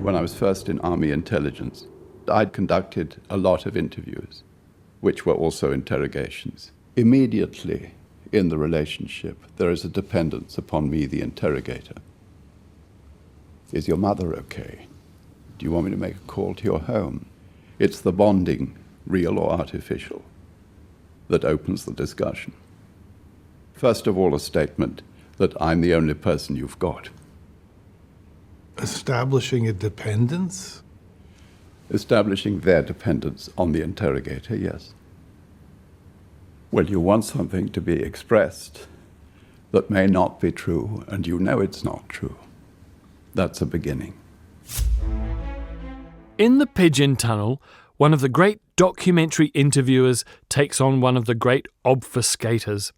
when I was first in Army intelligence, I'd conducted a lot of interviews, which were also interrogations. Immediately in the relationship, there is a dependence upon me, the interrogator. Is your mother okay? Do you want me to make a call to your home? It's the bonding, real or artificial, that opens the discussion. First of all, a statement that I'm the only person you've got. Establishing a dependence? Establishing their dependence on the interrogator, yes. Well, you want something to be expressed that may not be true, and you know it's not true. That's a beginning. In the Pigeon Tunnel, one of the great documentary interviewers takes on one of the great obfuscators,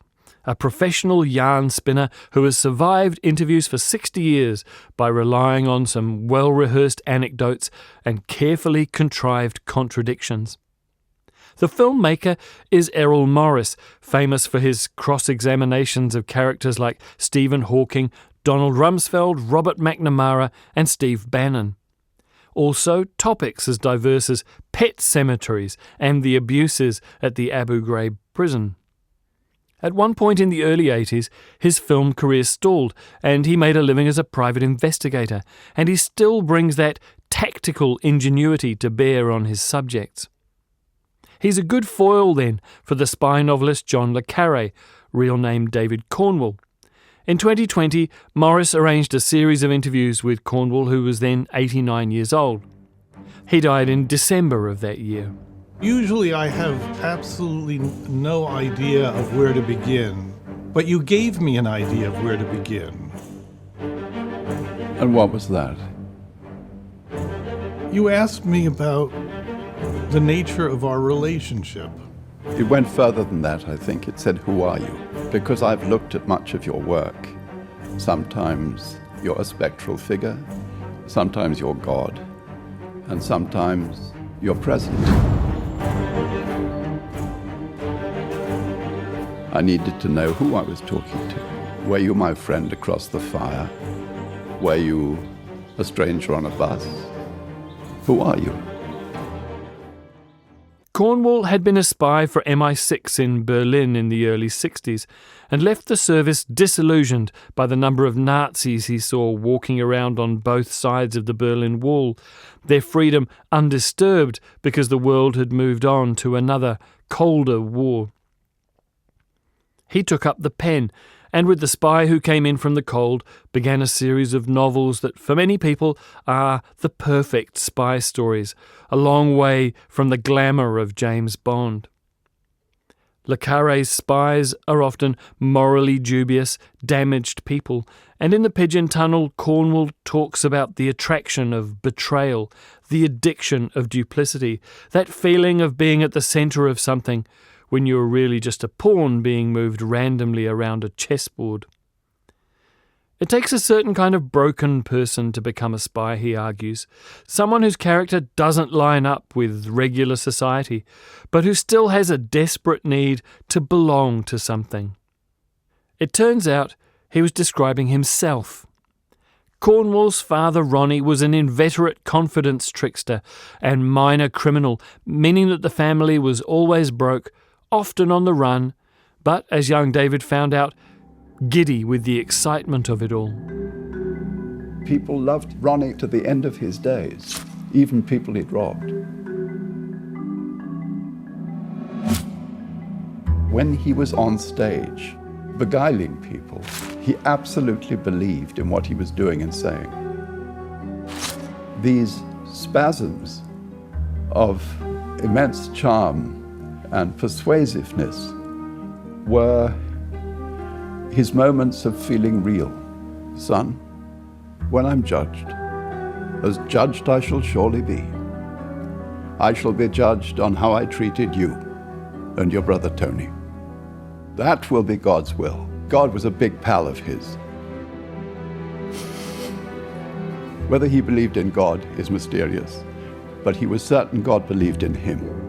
a professional yarn spinner who has survived interviews for 60 years by relying on some well-rehearsed anecdotes and carefully contrived contradictions. The filmmaker is Errol Morris, famous for his cross-examinations of characters like Stephen Hawking, Donald Rumsfeld, Robert McNamara and Steve Bannon. Also, topics as diverse as pet cemeteries and the abuses at the Abu Ghraib prison. At one point in the early 80s, his film career stalled and he made a living as a private investigator, and he still brings that tactical ingenuity to bear on his subjects. He's a good foil then for the spy novelist John Le Carré, real name David Cornwell. In 2020, Morris arranged a series of interviews with Cornwell, who was then 89 years old. He died in December of that year. Usually I have absolutely no idea of where to begin, but you gave me an idea of where to begin. And what was that? You asked me about the nature of our relationship. It went further than that, I think. It said, who are you? Because I've looked at much of your work. Sometimes you're a spectral figure, sometimes you're God, and sometimes you're present. I needed to know who I was talking to. Were you my friend across the fire? Were you a stranger on a bus? Who are you? Cornwell had been a spy for MI6 in Berlin in the early 60s and left the service disillusioned by the number of Nazis he saw walking around on both sides of the Berlin Wall, their freedom undisturbed because the world had moved on to another, colder war. He took up the pen and with The Spy Who Came In From the Cold began a series of novels that for many people are the perfect spy stories, a long way from the glamour of James Bond. Le Carré's spies are often morally dubious, damaged people, and in the Pigeon Tunnel, Cornwell talks about the attraction of betrayal, the addiction of duplicity, that feeling of being at the centre of something, when you're really just a pawn being moved randomly around a chessboard. It takes a certain kind of broken person to become a spy, he argues, someone whose character doesn't line up with regular society, but who still has a desperate need to belong to something. It turns out he was describing himself. Cornwell's father, Ronnie, was an inveterate confidence trickster and minor criminal, meaning that the family was always broke, often on the run, but, as young David found out, giddy with the excitement of it all. People loved Ronnie to the end of his days, even people he'd robbed. When he was on stage, beguiling people, he absolutely believed in what he was doing and saying. These spasms of immense charm and persuasiveness were his moments of feeling real. Son, when I'm judged, as judged I shall surely be. I shall be judged on how I treated you and your brother Tony. That will be God's will. God was a big pal of his. Whether he believed in God is mysterious, but he was certain God believed in him.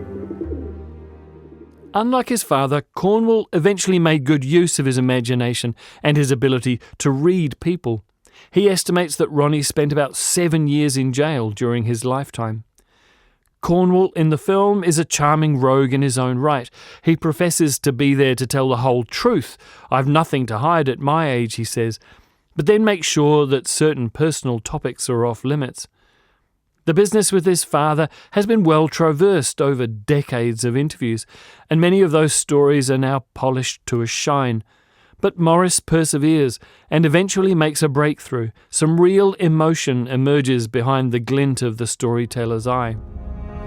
Unlike his father, Cornwell eventually made good use of his imagination and his ability to read people. He estimates that Ronnie spent about 7 years in jail during his lifetime. Cornwall in the film is a charming rogue in his own right. He professes to be there to tell the whole truth. "I've nothing to hide at my age," he says, but then makes sure that certain personal topics are off limits. The business with his father has been well traversed over decades of interviews, and many of those stories are now polished to a shine. But Morris perseveres and eventually makes a breakthrough. Some real emotion emerges behind the glint of the storyteller's eye.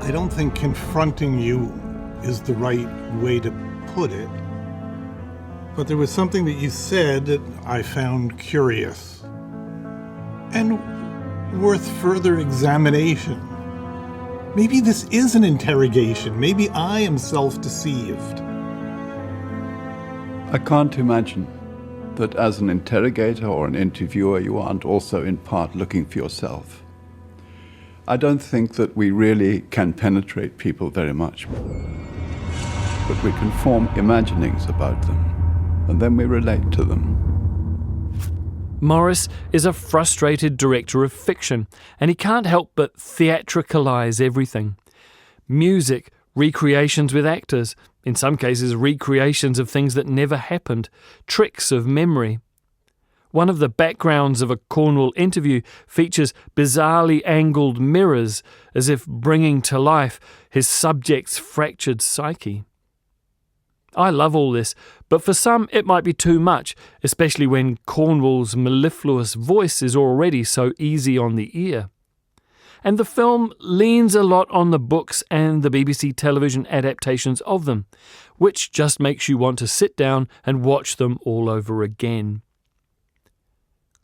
I don't think confronting you is the right way to put it, but there was something that you said that I found curious and worth further examination. Maybe this is an interrogation. Maybe I am self-deceived. I can't imagine that as an interrogator or an interviewer you aren't also in part looking for yourself. I don't think that we really can penetrate people very much, but we can form imaginings about them, and then we relate to them. Morris is a frustrated director of fiction, and he can't help but theatricalize everything. Music, recreations with actors, in some cases recreations of things that never happened, tricks of memory. One of the backgrounds of a Cornwall interview features bizarrely angled mirrors, as if bringing to life his subject's fractured psyche. I love all this, but for some it might be too much, especially when Cornwall's mellifluous voice is already so easy on the ear. And the film leans a lot on the books and the BBC television adaptations of them, which just makes you want to sit down and watch them all over again.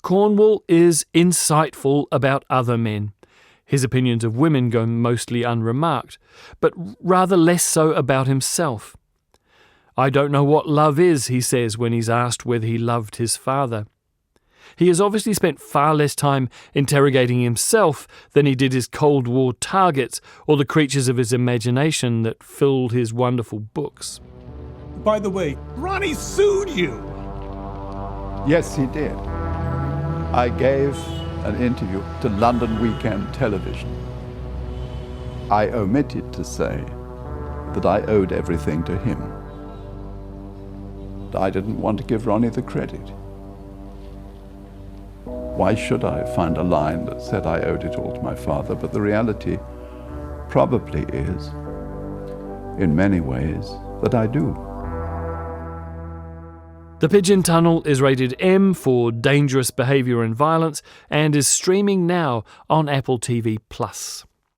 Cornwall is insightful about other men. His opinions of women go mostly unremarked, but rather less so about himself. "I don't know what love is," he says when he's asked whether he loved his father. He has obviously spent far less time interrogating himself than he did his Cold War targets or the creatures of his imagination that filled his wonderful books. By the way, Ronnie sued you. Yes, he did. I gave an interview to London Weekend Television. I omitted to say that I owed everything to him. I didn't want to give Ronnie the credit. Why should I find a line that said I owed it all to my father? But the reality probably is, in many ways, that I do. The Pigeon Tunnel is rated M for dangerous behaviour and violence and is streaming now on Apple TV+.